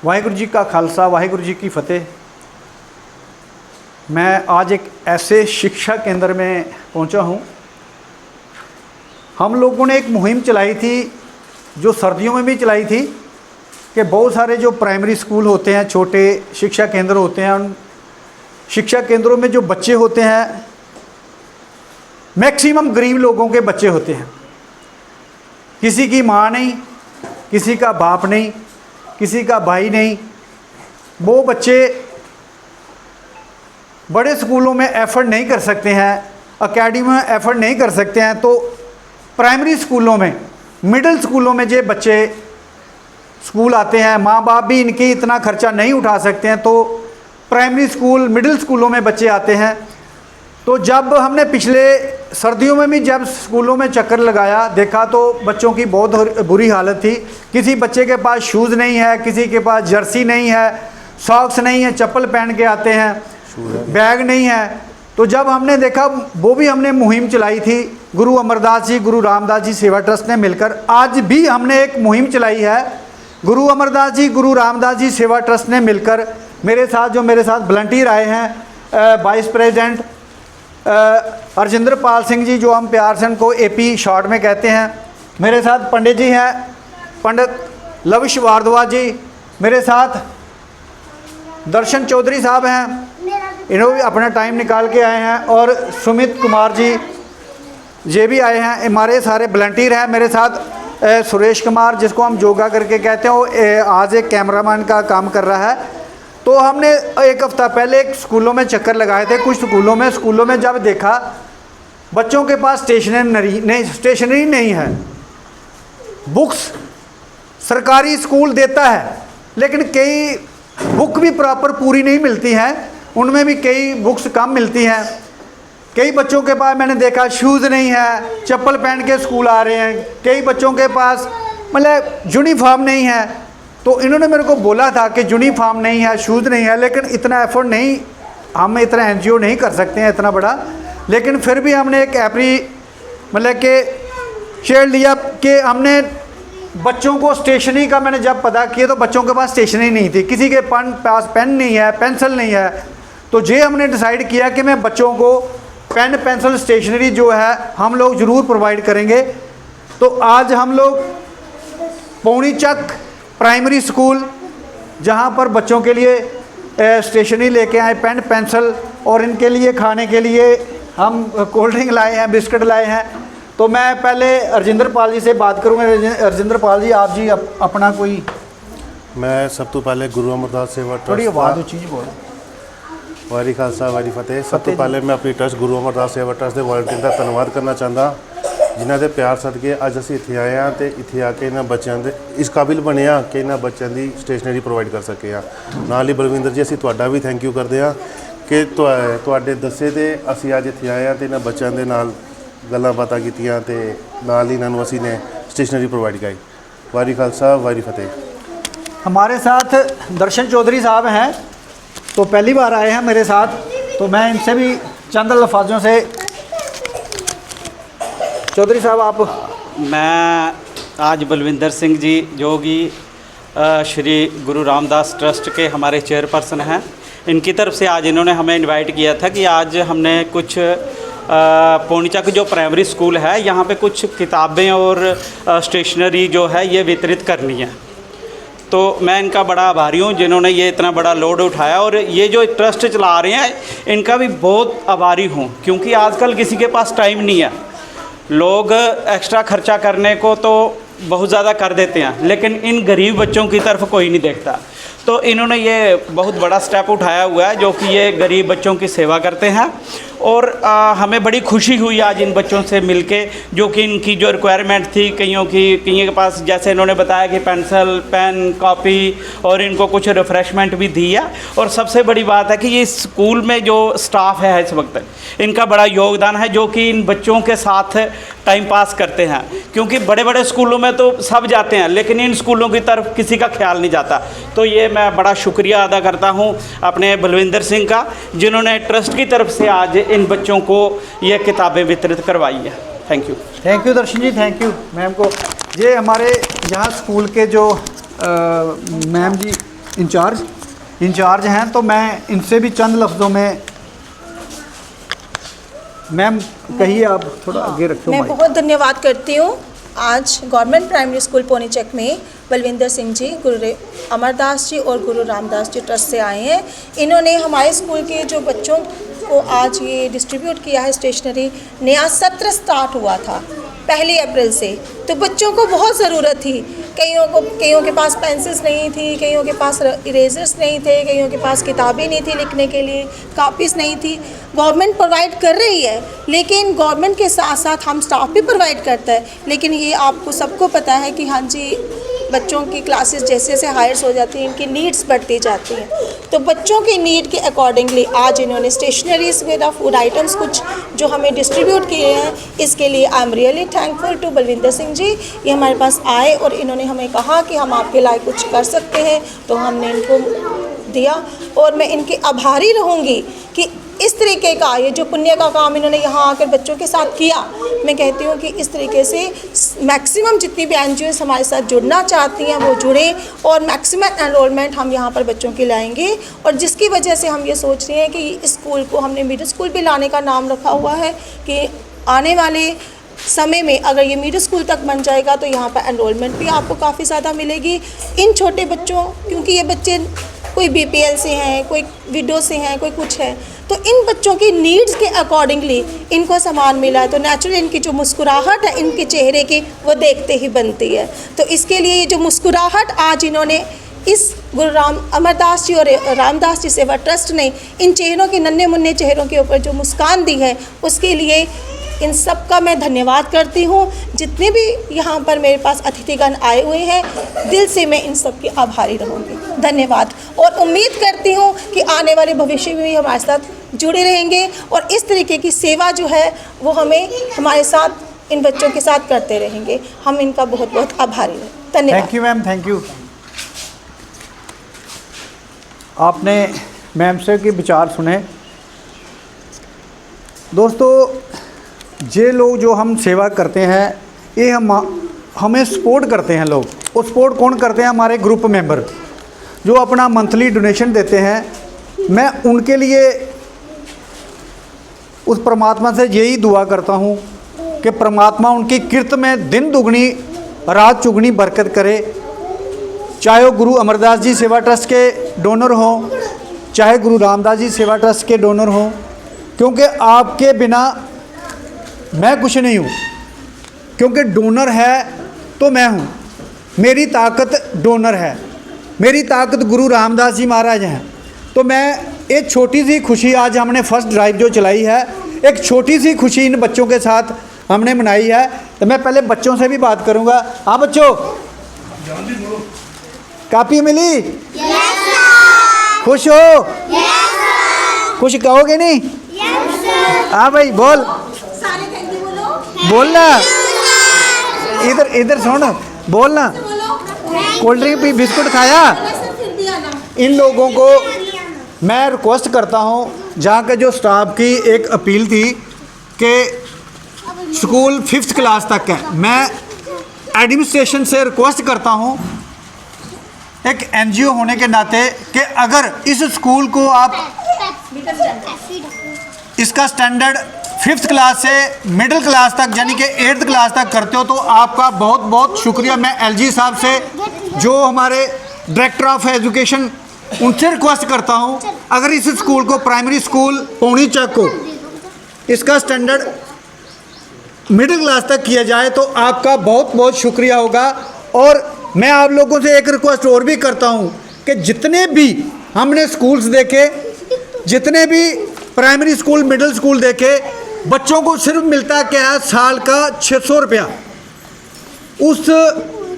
वाहिगुरू जी का खालसा वाहिगुरू जी की फ़तेह। मैं आज एक ऐसे शिक्षा केंद्र में पहुंचा हूं। हम लोगों ने एक मुहिम चलाई थी जो सर्दियों में भी चलाई थी कि बहुत सारे जो प्राइमरी स्कूल होते हैं, छोटे शिक्षा केंद्र होते हैं, उन शिक्षा केंद्रों में जो बच्चे होते हैं मैक्सिमम गरीब लोगों के बच्चे होते हैं। किसी की माँ नहीं, किसी का बाप नहीं, किसी का भाई नहीं। वो बच्चे बड़े स्कूलों में एफर्ट नहीं कर सकते हैं, अकेडमी में एफर्ट नहीं कर सकते हैं, तो प्राइमरी स्कूलों में, मिडिल स्कूलों में जो बच्चे स्कूल आते हैं, माँ बाप भी इनके इतना खर्चा नहीं उठा सकते हैं, तो प्राइमरी स्कूल मिडिल स्कूलों में बच्चे आते हैं। तो जब हमने पिछले सर्दियों में भी जब स्कूलों में चक्कर लगाया, देखा तो बच्चों की बहुत बुरी हालत थी। किसी बच्चे के पास शूज़ नहीं है, किसी के पास जर्सी नहीं है, सॉक्स नहीं है, चप्पल पहन के आते हैं, बैग नहीं है। तो जब हमने देखा, वो भी हमने मुहिम चलाई थी, गुरु अमरदास जी, गुरु रामदास जी सेवा ट्रस्ट ने मिलकर। आज भी हमने एक मुहिम चलाई है, गुरु अमरदास जी, गुरु रामदास जी सेवा ट्रस्ट ने मिलकर। मेरे साथ वॉलंटियर आए हैं, वाइस प्रेसिडेंट अर्जिंदर पाल सिंह जी, जो हम प्यार से उनको एपी शॉर्ट में कहते हैं। मेरे साथ पंडित जी हैं, पंडित लविश वारद्वाज जी। मेरे साथ दर्शन चौधरी साहब हैं, इन्होंने भी अपना टाइम निकाल के आए हैं। और सुमित कुमार जी ये भी आए हैं, हमारे सारे वॉलंटियर हैं। मेरे साथ सुरेश कुमार, जिसको हम योगा करके कहते हैं, वो आज एक कैमरामैन का काम कर रहा है। तो हमने एक हफ़्ता पहले एक स्कूलों में चक्कर लगाए थे, कुछ स्कूलों में जब देखा बच्चों के पास स्टेशनरी नहीं है। बुक्स सरकारी स्कूल देता है, लेकिन कई बुक भी प्रॉपर पूरी नहीं मिलती हैं, उनमें भी कई बुक्स कम मिलती हैं। कई बच्चों के पास मैंने देखा शूज़ नहीं है, चप्पल पहन के स्कूल आ रहे हैं। कई बच्चों के पास मतलब यूनिफॉर्म नहीं है। तो इन्होंने मेरे को बोला था कि यूनिफॉर्म नहीं है, शूज़ नहीं है, लेकिन इतना एफर्ट नहीं, हम इतना एनजीओ नहीं कर सकते हैं इतना बड़ा। लेकिन फिर भी हमने एक मतलब कि शेयर लिया कि हमने बच्चों को स्टेशनरी का, मैंने जब पता किया तो बच्चों के पास स्टेशनरी नहीं थी, किसी के पास पेन नहीं है, पेंसिल नहीं है। तो ये हमने डिसाइड किया कि मैं बच्चों को पेन पेंसिल स्टेशनरी जो है हम लोग ज़रूर प्रोवाइड करेंगे। तो आज हम लोग पौनी चक प्राइमरी स्कूल, जहाँ पर बच्चों के लिए स्टेशनरी लेके आए, पेन पेंसिल, और इनके लिए खाने के लिए हम कोल्ड ड्रिंक लाए हैं, बिस्किट लाए हैं। तो मैं पहले अर्जिंदर पाल जी से बात करूँगा। अर्जिंदर पाल जी, आप जी अपना कोई। मैं सब तो पहले गुरु अमरदास सेवा ट्रस्ट, थोड़ी आवाज़ ऊँची जी बोलो। वारी खालसा वारी फतेह। सब तो पहले मैं अपनी ट्रस्ट गुरु अमरदास सेवा ट्रस्ट के वॉलंटियर का धन्यवाद करना चाहता, जिन्हों के प्यार सदके अज असीं इत्थे आए हैं, तो इत्थे आके इन्होंने बच्चों के इस काबिल बने हैं कि इन्होंने बच्चों की स्टेशनरी प्रोवाइड कर सके हैं। नाल ही बलविंदर जी, असीं तुहाडा भी थैंक यू करते हैं कि तुहाडे दस्से ते असीं अज इत्थे आए हैं, तो इन्होंने बच्चों के नाल गल्लां बातां कीतियां, ते नाल ही इन्होंने असीं ने स्टेशनरी प्रोवाइड कराई। वारी खालसा वारी फतेह। हमारे साथ दर्शन चौधरी साहब हैं, तो पहली बार आए हैं मेरे साथ, तो मैं इनसे भी चंद अल्फाजों से। चौधरी साहब आप। मैं आज बलविंदर सिंह जी, जो कि श्री गुरु रामदास ट्रस्ट के हमारे चेयरपर्सन हैं, इनकी तरफ से आज इन्होंने हमें इनवाइट किया था कि आज हमने कुछ पौनी चक जो प्राइमरी स्कूल है, यहाँ पे कुछ किताबें और स्टेशनरी जो है ये वितरित करनी है। तो मैं इनका बड़ा आभारी हूँ जिन्होंने ये इतना बड़ा लोड उठाया, और ये जो ट्रस्ट चला रहे हैं इनका भी बहुत आभारी हूँ, क्योंकि आजकल किसी के पास टाइम नहीं है। लोग एक्स्ट्रा खर्चा करने को तो बहुत ज़्यादा कर देते हैं, लेकिन इन गरीब बच्चों की तरफ कोई नहीं देखता। तो इन्होंने ये बहुत बड़ा स्टेप उठाया हुआ है, जो कि ये गरीब बच्चों की सेवा करते हैं। और हमें बड़ी खुशी हुई आज इन बच्चों से मिलके, जो कि इनकी जो रिक्वायरमेंट थी, कईयों के पास, जैसे इन्होंने बताया कि पेंसिल, पेन, कॉपी, और इनको कुछ रिफ़्रेशमेंट भी दी है। और सबसे बड़ी बात है कि ये स्कूल में जो स्टाफ है इस वक्त, इनका बड़ा योगदान है, जो कि इन बच्चों के साथ टाइम पास करते हैं। क्योंकि बड़े बड़े स्कूलों में तो सब जाते हैं, लेकिन इन स्कूलों की तरफ किसी का ख्याल नहीं जाता। तो ये मैं बड़ा शुक्रिया अदा करता हूँ अपने बलविंदर सिंह का, जिन्होंने ट्रस्ट की तरफ से आज इन बच्चों को ये किताबें वितरित करवाई है। Thank you Darshan ji, thank you ma'am को। ये हमारे यहाँ स्कूल के जो मैम जी इंचार्ज हैं, तो मैं इनसे भी चंद लफ्ज़ों में, मैम कहिए, आप थोड़ा आगे रखो। मैं बहुत धन्यवाद करती हूँ। आज गवर्नमेंट प्राइमरी स्कूल पोनीचक में बलविंदर सिंह जी, गुरु अमरदास जी और गुरु रामदास जी ट्रस्ट से आए हैं। इन्होंने हमारे स्कूल के जो बच्चों को आज ये डिस्ट्रीब्यूट किया है स्टेशनरी। नया सत्र स्टार्ट हुआ था 1 अप्रैल से, तो बच्चों को बहुत ज़रूरत थी। कईयों के पास पेंसिल्स नहीं थी, कईयों के पास इरेजर्स नहीं थे, कईयों के पास किताबें नहीं थी लिखने के लिए, कापीज़ नहीं थी। गवर्नमेंट प्रोवाइड कर रही है, लेकिन गवर्नमेंट के साथ साथ हम स्टाफ भी प्रोवाइड करता है। लेकिन ये आपको सबको पता है कि हाँ जी, बच्चों की क्लासेस जैसे जैसे हायर्स हो जाती हैं, इनकी नीड्स बढ़ती जाती हैं। तो बच्चों की नीड के अकॉर्डिंगली आज इन्होंने स्टेशनरीज वगैरह, फूड आइटम्स कुछ जो हमें डिस्ट्रीब्यूट किए हैं, इसके लिए I am really thankful to Balwinder Singh ji. ये हमारे पास आए और इन्होंने हमें कहा कि हम आपके लायक कुछ कर सकते हैं, तो हमने इनको दिया और मैं इनकी आभारी रहूँगी कि इस तरीके का ये जो पुण्य का काम इन्होंने यहाँ आकर बच्चों के साथ किया। मैं कहती हूँ कि इस तरीके से मैक्सिमम जितनी भी एनजीओज़ हमारे साथ जुड़ना चाहती हैं वो जुड़े और मैक्सिमम एनरोलमेंट हम यहाँ पर बच्चों की लाएंगे। और जिसकी वजह से हम ये सोच रहे हैं कि इस स्कूल को हमने मिडिल स्कूल भी लाने का नाम रखा हुआ है कि आने वाले समय में अगर ये मिडिल स्कूल तक बन जाएगा तो यहाँ पर एनरोलमेंट भी आपको काफ़ी ज़्यादा मिलेगी। इन छोटे बच्चों, क्योंकि ये बच्चे कोई बीपीएल से हैं, कोई विडो से हैं, कोई कुछ है, तो इन बच्चों की नीड्स के अकॉर्डिंगली इनको सामान मिला है, तो नेचुरली इनकी जो मुस्कुराहट है इनके चेहरे की वो देखते ही बनती है। तो इसके लिए ये जो मुस्कुराहट आज इन्होंने इस गुरु अमरदास जी और रामदास जी सेवा ट्रस्ट ने इन चेहरों के, नन्हे मुन्ने चेहरों के ऊपर जो मुस्कान दी है, उसके लिए इन सब का मैं धन्यवाद करती हूँ। जितने भी यहाँ पर मेरे पास अतिथिगण आए हुए हैं, दिल से मैं इन सब की आभारी रहूँगी। धन्यवाद। और उम्मीद करती हूँ कि आने वाले भविष्य में भी हमारे साथ जुड़े रहेंगे और इस तरीके की सेवा जो है वो हमें हमारे साथ इन बच्चों के साथ करते रहेंगे। हम इनका बहुत बहुत आभारी हैं। धन्यवाद। Thank you ma'am, thank you. आपने मैम से के विचार सुने। दोस्तों, ये लोग जो हम सेवा करते हैं, ये हमें सपोर्ट करते हैं लोग। वो सपोर्ट कौन करते हैं? हमारे ग्रुप मेंबर जो अपना मंथली डोनेशन देते हैं। मैं उनके लिए उस परमात्मा से यही दुआ करता हूँ कि परमात्मा उनकी किरत में दिन दुगनी रात चुगनी बरकत करे। चाहे वो गुरु अमरदास जी सेवा ट्रस्ट के डोनर हों, चाहे गुरु रामदास जी सेवा ट्रस्ट के डोनर हों, क्योंकि आपके बिना मैं कुछ नहीं हूँ। क्योंकि डोनर है तो मैं हूँ। मेरी ताकत डोनर है, मेरी ताकत गुरु रामदास जी महाराज हैं। तो मैं एक छोटी सी खुशी, आज हमने फर्स्ट ड्राइव जो चलाई है, एक छोटी सी खुशी इन बच्चों के साथ हमने मनाई है। तो मैं पहले बच्चों से भी बात करूँगा। हाँ बच्चों, कापी मिली? yes, खुश हो? yes, खुश कहोगे नहीं? yes, हाँ भाई बोल, बोलना। इधर इधर सुन, बोलना। कोल्ड ड्रिंक पी, बिस्कुट खाया? इन लोगों को मैं रिक्वेस्ट करता हूँ, जहाँ के जो स्टाफ की एक अपील थी कि स्कूल 5th क्लास तक है, मैं एडमिनिस्ट्रेशन से रिक्वेस्ट करता हूँ एक एनजीओ होने के नाते कि अगर इस स्कूल को आप इसका स्टैंडर्ड 5th क्लास से मिडिल क्लास तक यानी कि 8th क्लास तक करते हो तो आपका बहुत बहुत शुक्रिया। मैं एलजी साहब से, जो हमारे डायरेक्टर ऑफ एजुकेशन, उनसे रिक्वेस्ट करता हूं, अगर इस स्कूल को प्राइमरी स्कूल पोनीचक को इसका स्टैंडर्ड मिडिल क्लास तक किया जाए तो आपका बहुत बहुत शुक्रिया होगा। और मैं आप लोगों से एक रिक्वेस्ट और भी करता हूं कि जितने भी हमने स्कूल्स देखे, जितने भी प्राइमरी स्कूल मिडिल स्कूल देखे, बच्चों को सिर्फ मिलता क्या है, साल का 600 रुपया। उस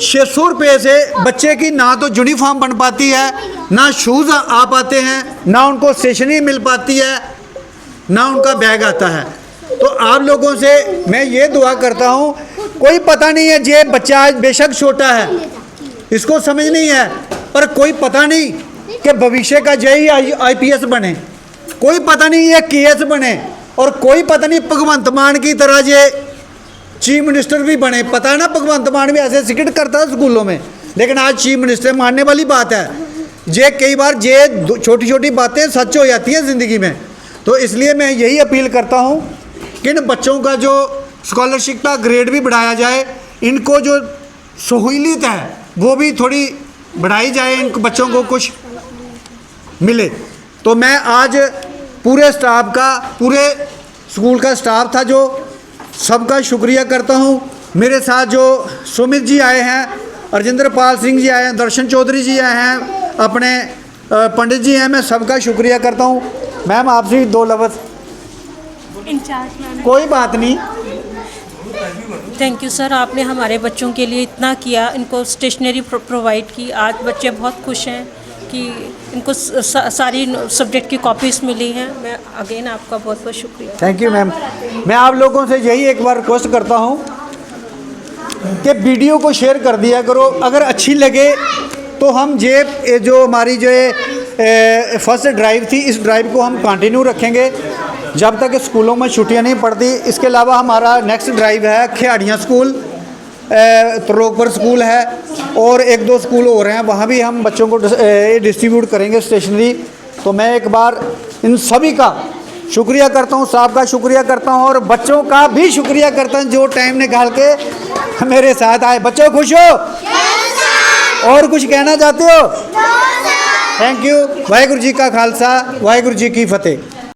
600 रुपये से बच्चे की ना तो यूनिफॉर्म बन पाती है, ना शूज़ आ पाते हैं, ना उनको स्टेशनरी मिल पाती है, ना उनका बैग आता है। तो आप लोगों से मैं ये दुआ करता हूँ, कोई पता नहीं है, ये बच्चा आज बेशक छोटा है, इसको समझ नहीं है, पर कोई पता नहीं कि भविष्य का यही IPS बने, कोई पता नहीं ये KS बने, और कोई पता नहीं भगवंत मान की तरह ये चीफ मिनिस्टर भी बने। पता है ना, भगवंत मान भी ऐसे सिकट करता है स्कूलों में, लेकिन आज चीफ मिनिस्टर मानने वाली बात है। ये कई बार ये छोटी छोटी बातें सच हो जाती हैं ज़िंदगी में। तो इसलिए मैं यही अपील करता हूँ कि इन बच्चों का जो स्कॉलरशिप का ग्रेड भी बढ़ाया जाए, इनको जो सहूलियत है वो भी थोड़ी बढ़ाई जाए, इन बच्चों को कुछ मिले। तो मैं आज पूरे स्टाफ का, पूरे स्कूल का स्टाफ था जो सबका शुक्रिया करता हूँ। मेरे साथ जो सुमित जी आए हैं, अर्जिंदर पाल सिंह जी आए हैं, दर्शन चौधरी जी आए हैं, अपने पंडित जी हैं, मैं सबका शुक्रिया करता हूँ। मैम आपसे 2 लफ्ज़। Incharge ma'am. कोई बात नहीं। थैंक यू सर, आपने हमारे बच्चों के लिए इतना किया, इनको स्टेशनरी प्रोवाइड की। आज बच्चे बहुत खुश हैं कि इनको सारी सब्जेक्ट की कॉपीज़ मिली हैं। मैं अगेन आपका बहुत बहुत शुक्रिया। Thank you ma'am. मैं आप लोगों से यही एक बार रिक्वेस्ट करता हूँ कि वीडियो को शेयर कर दिया करो। अगर अच्छी लगे तो हम ये जो हमारी जो फर्स्ट ड्राइव थी, इस ड्राइव को हम कंटिन्यू रखेंगे जब तक स्कूलों में छुट्टियां नहीं पड़ती। इसके अलावा हमारा नेक्स्ट ड्राइव है खेड़ियाँ स्कूल, त्रोकपुर स्कूल है, और 1-2 स्कूल हो रहे हैं, वहाँ भी हम बच्चों को डिस्ट्रीब्यूट करेंगे स्टेशनरी। तो मैं एक बार इन सभी का शुक्रिया करता हूँ, साहब का शुक्रिया करता हूँ, और बच्चों का भी शुक्रिया करता हूँ जो टाइम निकाल के मेरे साथ आए। बच्चों खुश हो? और कुछ कहना चाहते हो? Thank you. वाहिगुरु जी का खालसा, वाहिगुरु जी की फतेह।